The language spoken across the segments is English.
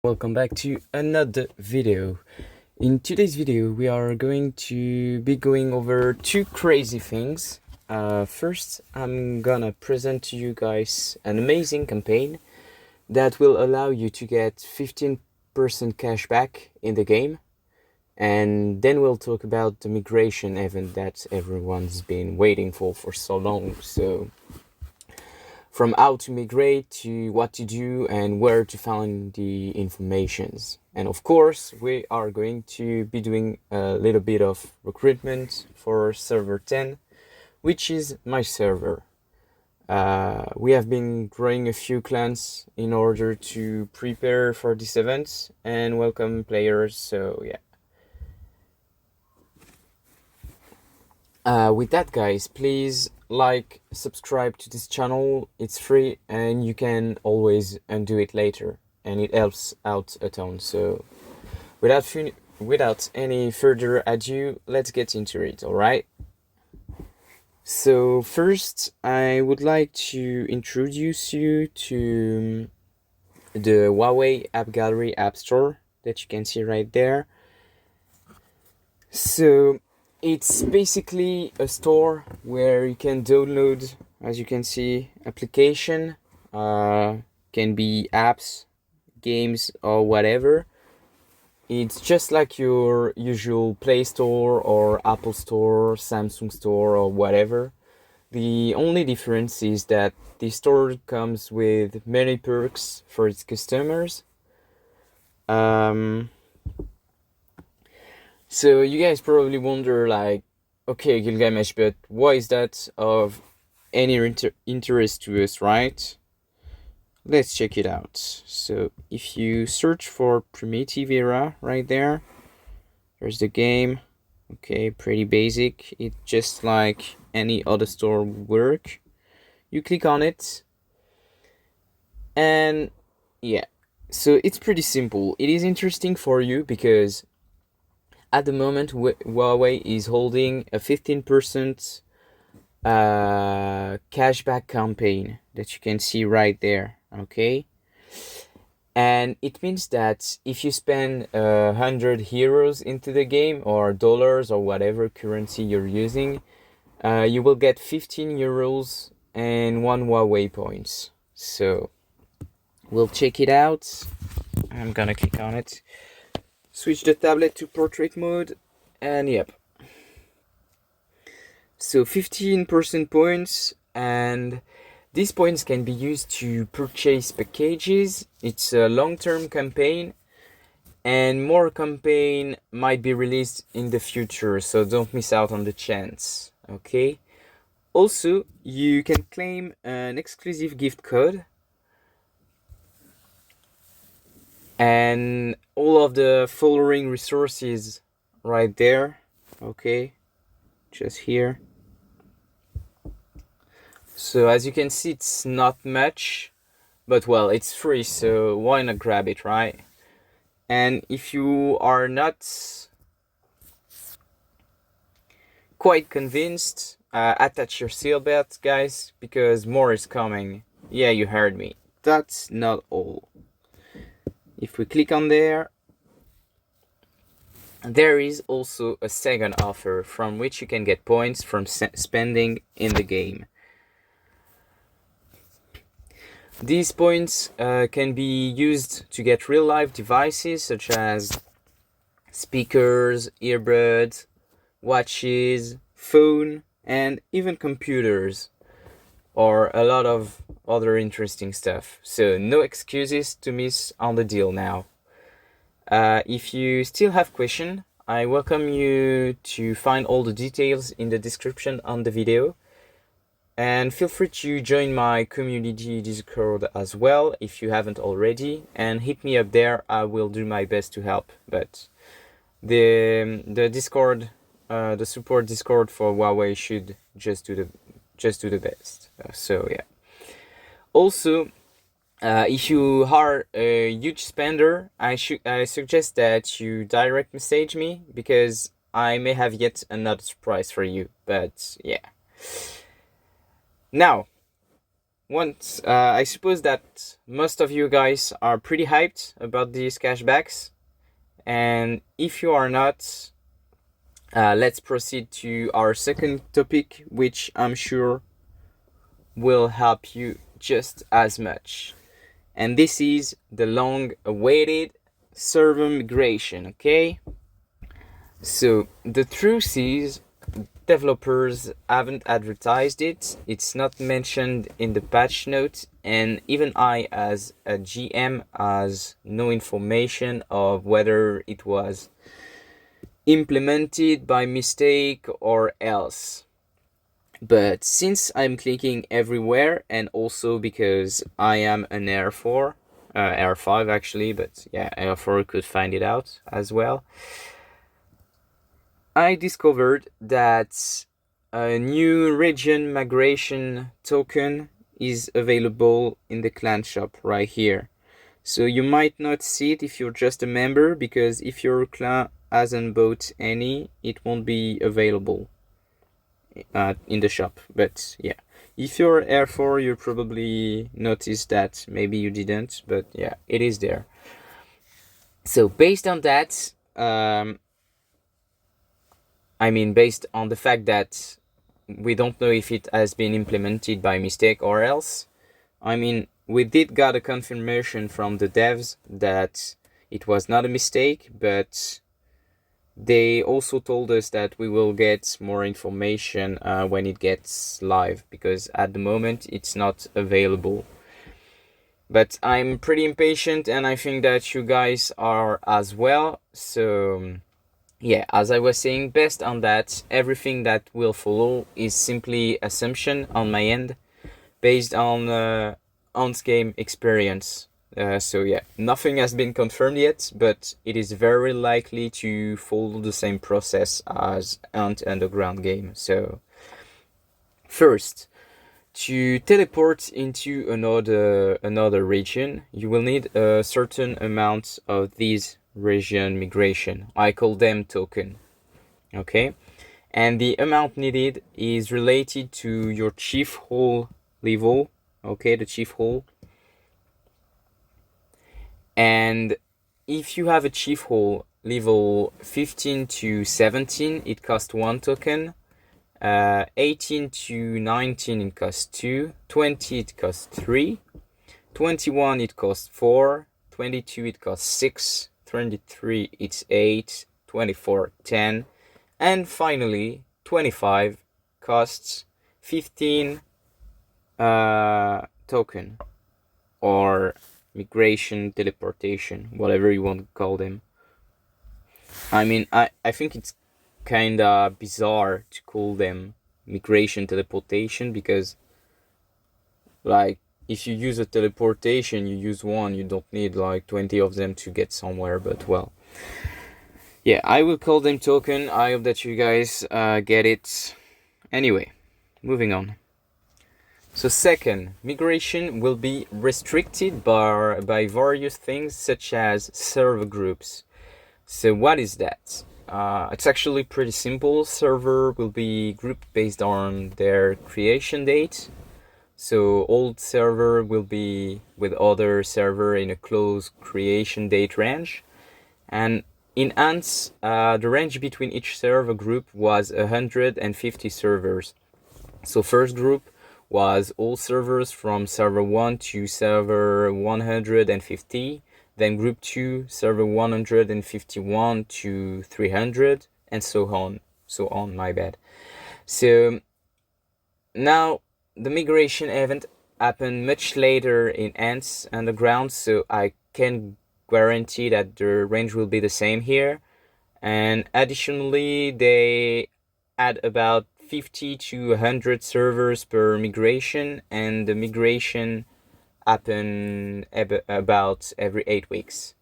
Welcome back to another video. In today's video we are going to be going over two crazy things. First, I'm gonna present to you guys an amazing campaign that will allow you to get 15% cashback in the game, and then we'll talk about the migration event that everyone's been waiting for so long. So from how to migrate to what to do and where to find the informations. And of course, we are going to be doing a little bit of recruitment for server 10, which is my server. We have been growing a few clans in order to prepare for this event and welcome players, so yeah. With that, guys, please like, subscribe to this channel. It's free and you can always undo it later, and it helps out a ton. So without any further ado, let's get into it. All right. So first, I would like to introduce you to the Huawei AppGallery app store that you can see right there. So it's basically a store where you can download, as you can see, application, can be apps, games, or whatever. It's just like your usual Play Store or Apple Store, Samsung Store, or whatever. The only difference is that the store comes with many perks for its customers. So you guys probably wonder, like, okay, Gilgamesh, but why is that of any interest to us, right? Let's check it out. So if you search for Primitive Era right there, there's the game. Okay, pretty basic. It's just like any other store would work. You click on it, and yeah, so it's pretty simple. It is interesting for you because at the moment, Huawei is holding a 15% cashback campaign that you can see right there, okay? And it means that if you spend 100 euros into the game, or dollars, or whatever currency you're using, you will get 15 euros and 1 Huawei points. So we'll check it out. I'm gonna click on it. Switch the tablet to portrait mode, and yep. So 15% points, and these points can be used to purchase packages. It's a long-term campaign, and more campaign might be released in the future, so don't miss out on the chance, okay? Also, you can claim an exclusive gift code, and all of the following resources right there, okay, just here. So as you can see, it's not much, but well, it's free, so why not grab it, right? And if you are not quite convinced, attach your seatbelt, guys, because more is coming. Yeah, you heard me. That's not all. If we click on there is also a second offer from which you can get points from spending in the game. These points can be used to get real-life devices such as speakers, earbuds, watches, phone, and even computers, or a lot of other interesting stuff. So no excuses to miss on the deal now. If you still have questions, I welcome you to find all the details in the description on the video. And feel free to join my community Discord as well if you haven't already, and hit me up there. I will do my best to help. But the Discord, the support Discord for Huawei should just do the best. So yeah. Also, if you are a huge spender, I suggest that you direct message me, because I may have yet another surprise for you. But yeah. Now, I suppose that most of you guys are pretty hyped about these cashbacks, and if you are not, let's proceed to our second topic, which I'm sure will help you just as much. And this is the long-awaited server migration, okay? So the truth is, developers haven't advertised it, it's not mentioned in the patch notes, and even I as a GM has no information of whether it was implemented by mistake or else. But since I'm clicking everywhere, and also because I am an Air 4, Air 5 actually, but yeah, Air 4 could find it out as well, I discovered that a new region migration token is available in the clan shop right here. So you might not see it if you're just a member, because if your clan hasn't bought any, it won't be available in the shop. But yeah, if you're Air 4, you probably noticed that. Maybe you didn't, but yeah, it is there. So based on that, based on the fact that we don't know if it has been implemented by mistake or else, we did got a confirmation from the devs that it was not a mistake, but they also told us that we will get more information when it gets live, because at the moment it's not available. But I'm pretty impatient, and I think that you guys are as well. So yeah, as I was saying, based on that, everything that will follow is simply assumption on my end, based on on-game experience. So yeah, nothing has been confirmed yet, but it is very likely to follow the same process as Ant Underground game. So first, to teleport into another region, you will need a certain amount of these region migration. I call them token. Okay, and the amount needed is related to your chief hole level. Okay, the chief hole. And if you have a chief hole level 15 to 17, it costs 1 token. 18 to 19, it costs 2. 20, it costs 3. 21, it costs 4. 22, it costs 6. 23, it's 8. 24, 10. And finally, 25 costs 15 token, or migration, teleportation, whatever you want to call them. I think it's kinda bizarre to call them migration teleportation, because like if you use a teleportation, you use one, you don't need like 20 of them to get somewhere. But well, yeah, I will call them token. I hope that you guys get it. Anyway, moving on. So second, migration will be restricted by various things such as server groups. So what is that? It's actually pretty simple. Server will be grouped based on their creation date. So old server will be with other server in a close creation date range. And in Ants, the range between each server group was 150 servers. So first group was all servers from server 1 to server 150. Then group 2, server 151 to 300, and so on, my bad. So now the migration event happened much later in Ants Underground, so I can guarantee that the range will be the same here. And additionally, they add about 50 to 100 servers per migration, and the migration happen about every 8 weeks.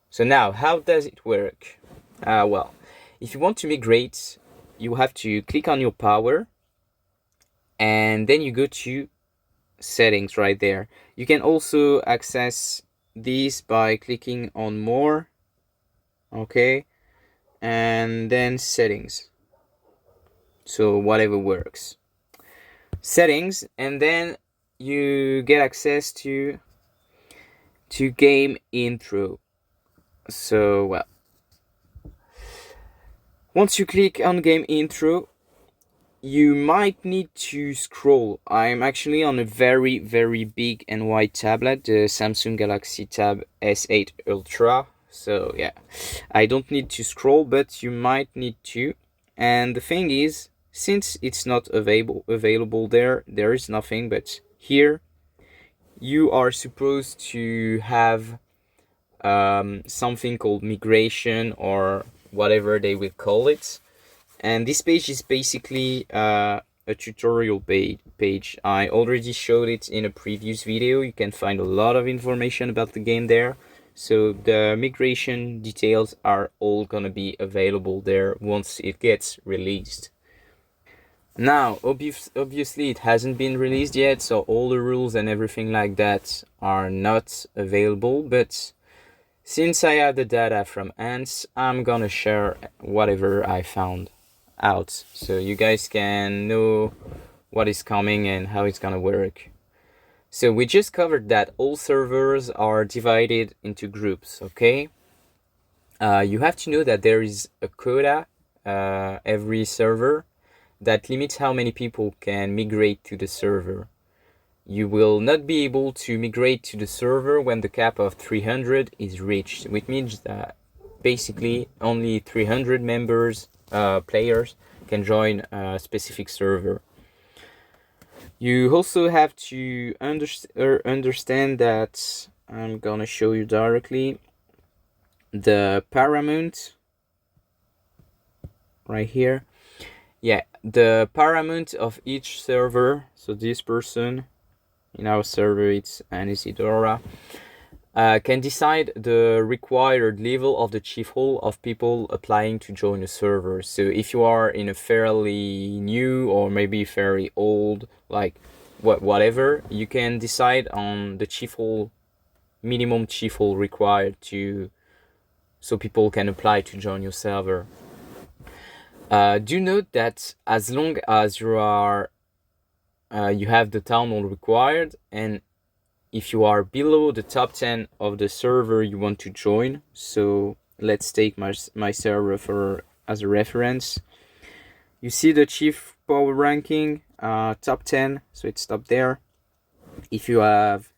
So now, how does it work? Well, if you want to migrate, you have to click on your power, and then you go to settings right there. You can also access these by clicking on more, okay, and then settings. So whatever works. Settings, and then you get access to game intro. So, well, once you click on game intro, you might need to scroll. I'm actually on a very, very big and wide tablet, the Samsung Galaxy Tab S8 Ultra. So yeah, I don't need to scroll, but you might need to. And the thing is, since it's not available there is nothing. But here, you are supposed to have something called migration or whatever they will call it. And this page is basically a tutorial page. I already showed it in a previous video. You can find a lot of information about the game there. So the migration details are all gonna be available there once it gets released. Now, obviously it hasn't been released yet, so all the rules and everything like that are not available, but since I have the data from ants, I'm gonna share whatever I found out so you guys can know what is coming and how it's gonna work. So we just covered that all servers are divided into groups, okay? You have to know that there is a quota every server that limits how many people can migrate to the server. You will not be able to migrate to the server when the cap of 300 is reached, which means that basically only 300 players can join a specific server. You also have to understand that I'm gonna show you directly the paramount right here. Yeah, the paramount of each server. So this person in our server, it's Anisidora, can decide the required level of the chief hole of people applying to join a server. So if you are in a fairly new or maybe fairly old, like whatever, you can decide on the chief hole, minimum chief hole required so people can apply to join your server. Do note that as long as you have the town hall required, and if you are below the top 10 of the server you want to join, so let's take my server as a reference. You see the chief power ranking, top 10, so it's top there. If you have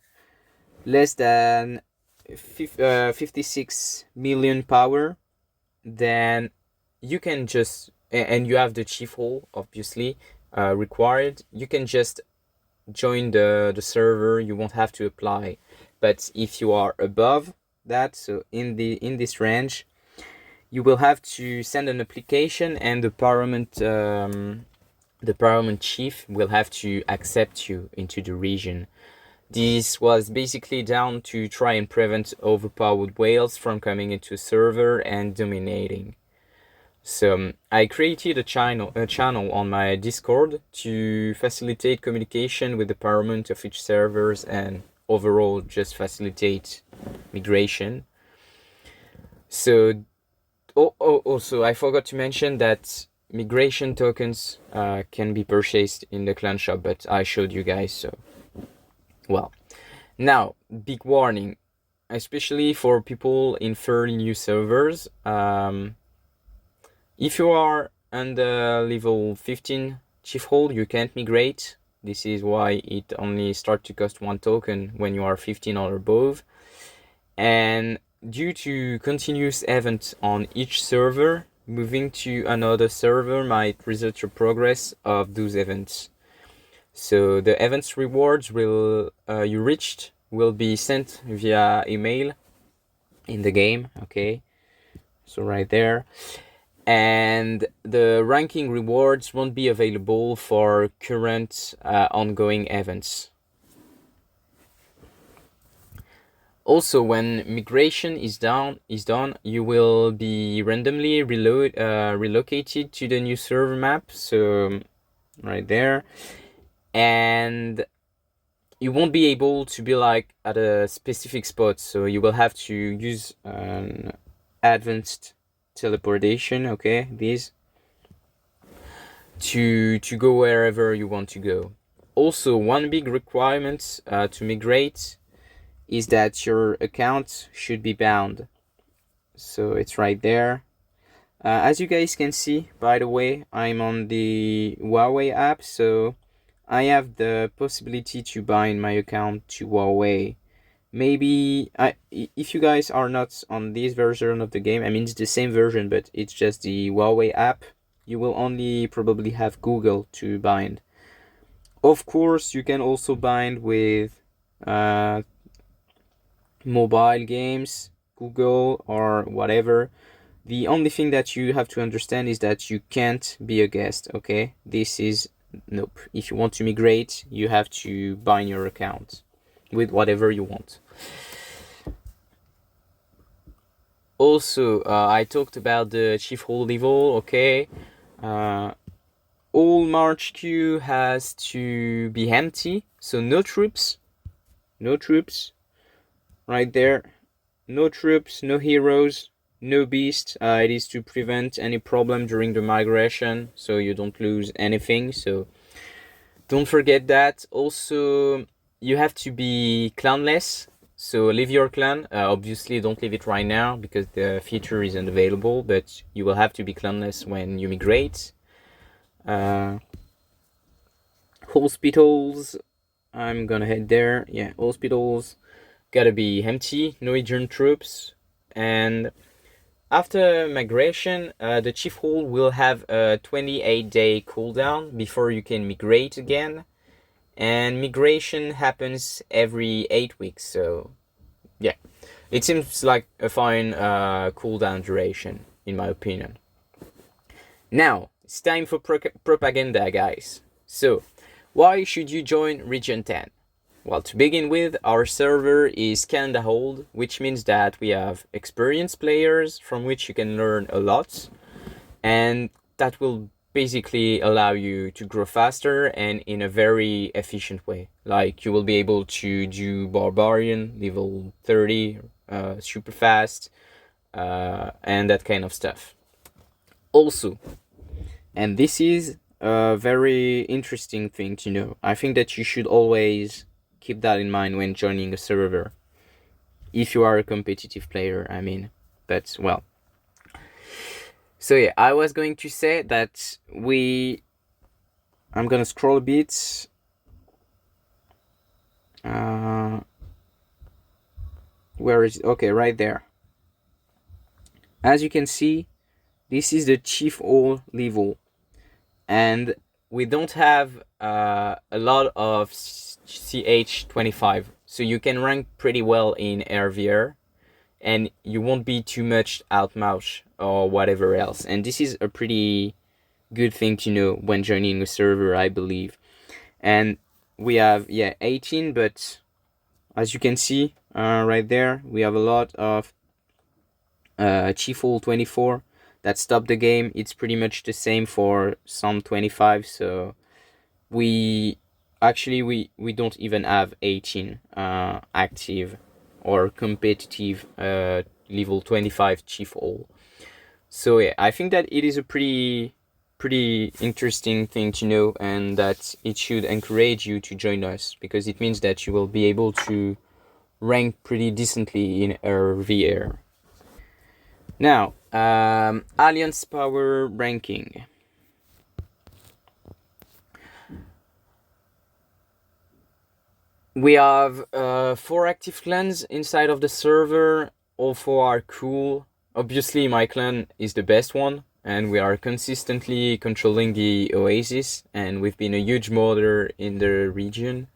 less than 56 million power, then you can just, and you have the chief hole obviously required, you can just join the server. You won't have to apply. But if you are above that, so in this range, you will have to send an application, and the parliament chief will have to accept you into the region. This was basically down to try and prevent overpowered whales from coming into a server and dominating. So I created a channel on my Discord to facilitate communication with the parliament of each servers and overall just facilitate migration. So also I forgot to mention that migration tokens can be purchased in the clan shop, but I showed you guys. So well, now big warning, especially for people in fairly new servers. If you are under level 15 chief hole, you can't migrate. This is why it only starts to cost 1 token when you are 15 or above. And due to continuous events on each server, moving to another server might result in progress of those events. So the events rewards you reached will be sent via email in the game, okay? So right there. And the ranking rewards won't be available for current ongoing events. Also, when migration is done, you will be randomly relocated to the new server map. So right there, and you won't be able to be like at a specific spot. So you will have to use an advanced teleportation, okay, these to go wherever you want to go. Also, one big requirement to migrate is that your account should be bound. So it's right there. As you guys can see, by the way, I'm on the Huawei app, so I have the possibility to bind my account to Huawei. Maybe if you guys are not on this version of the game, I mean it's the same version, but it's just the Huawei app, you will only probably have Google to bind. Of course, you can also bind with mobile games, Google or whatever. The only thing that you have to understand is that you can't be a guest, okay? This is, nope. If you want to migrate, you have to bind your account with whatever you want. Also, I talked about the chief hall level, okay? All march queue has to be empty, so no troops, right there. No troops, no heroes, no beast. It is to prevent any problem during the migration, so you don't lose anything. So don't forget that. Also, you have to be clanless. So leave your clan. Obviously, don't leave it right now because the feature isn't available. But you will have to be clanless when you migrate. Hospitals. I'm gonna head there. Yeah, hospitals gotta be empty, no Asian troops, and after migration, the chief hall will have a 28-day cooldown before you can migrate again, and migration happens every 8 weeks. So, yeah, it seems like a fine cooldown duration, in my opinion. Now it's time for propaganda, guys. So, why should you join Region 10? Well, to begin with, our server is kinda old, which means that we have experienced players from which you can learn a lot, and that will basically allow you to grow faster and in a very efficient way. Like, you will be able to do Barbarian, level 30, super fast, and that kind of stuff. Also, and this is a very interesting thing to know, I think that you should always keep that in mind when joining a server. If you are a competitive player, I mean. But, well. So yeah, I was going to say that I'm gonna scroll a bit. Where is it? Okay, right there. As you can see, this is the chief hall level. And we don't have a lot of CH25, so you can rank pretty well in RVR, and you won't be too much outmatched or whatever else. And this is a pretty good thing to know when joining a server, I believe. And we have 18, but as you can see right there, we have a lot of Chief Hall 24 that stopped the game. It's pretty much the same for some 25, so we don't even have 18 active or competitive level 25 Chief Hall. So yeah, I think that it is a pretty interesting thing to know, and that it should encourage you to join us, because it means that you will be able to rank pretty decently in RVR. Now, Alliance Power ranking. We have 4 active clans inside of the server. All 4 are cool. Obviously, my clan is the best one, and we are consistently controlling the Oasis, and we've been a huge modder in the region.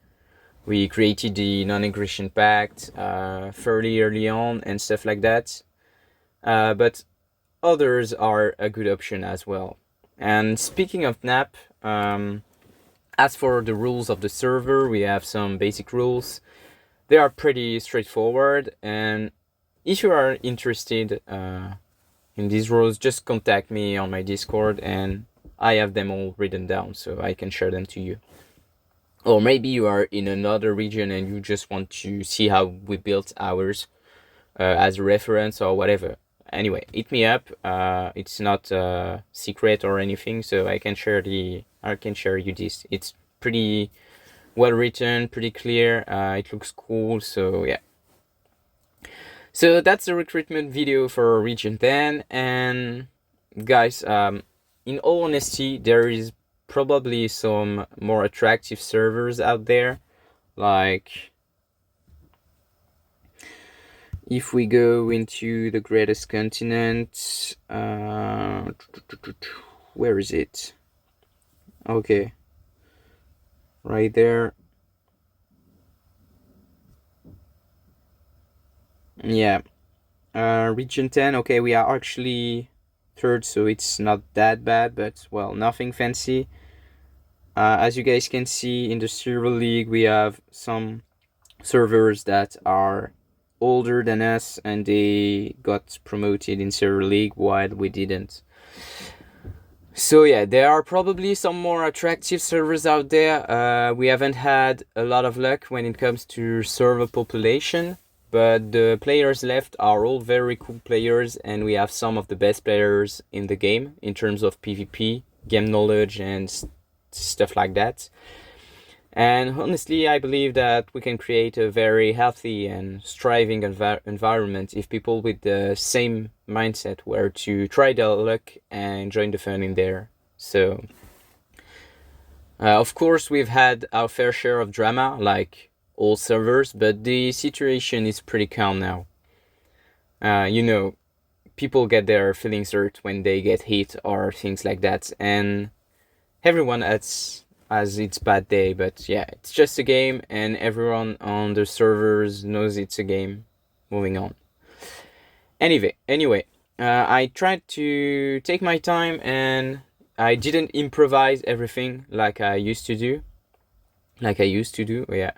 We created the non-aggression pact fairly early on and stuff like that. But others are a good option as well. And speaking of NAP, as for the rules of the server, we have some basic rules. They are pretty straightforward, and if you are interested in these rules, just contact me on my Discord, and I have them all written down so I can share them to you. Or maybe you are in another region and you just want to see how we built ours as a reference or whatever. Anyway, hit me up. It's not secret or anything, so I can share you this. It's pretty well written, pretty clear. It looks cool, so yeah. So that's the recruitment video for Region 10. And guys, in all honesty, there is probably some more attractive servers out there. Like, if we go into the greatest continent, where is it? Okay, right there. Yeah, Region 10. Okay, we are actually third, so it's not that bad, but well, nothing fancy. As you guys can see, in the server league, we have some servers that are older than us, and they got promoted in server league while we didn't. So yeah, there are probably some more attractive servers out there. We haven't had a lot of luck when it comes to server population, but the players left are all very cool players, and we have some of the best players in the game in terms of PvP, game knowledge, and stuff like that. And honestly, I believe that we can create a very healthy and striving environment if people with the same mindset were to try their luck and join the fun in there. So, of course, we've had our fair share of drama, like all servers, but the situation is pretty calm now. People get their feelings hurt when they get hit or things like that, and everyone has its bad day, but yeah, it's just a game, and everyone on the servers knows it's a game. Moving on. Anyway, I tried to take my time, and I didn't improvise everything like I used to do. Yeah.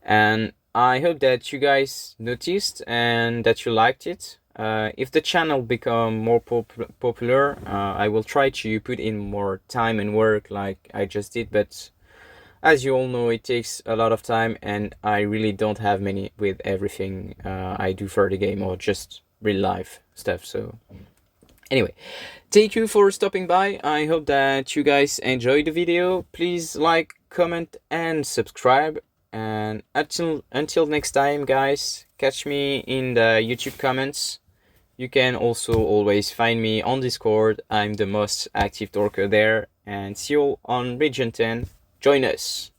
And I hope that you guys noticed and that you liked it. If the channel become more popular, I will try to put in more time and work like I just did, but as you all know, it takes a lot of time, and I really don't have many with everything I do for the game or just real life stuff. So anyway, thank you for stopping by. I hope that you guys enjoyed the video. Please like, comment, and subscribe. And until next time, guys, catch me in the YouTube comments. You can also always find me on Discord. I'm the most active talker there. And see you all on Region 10. Join us!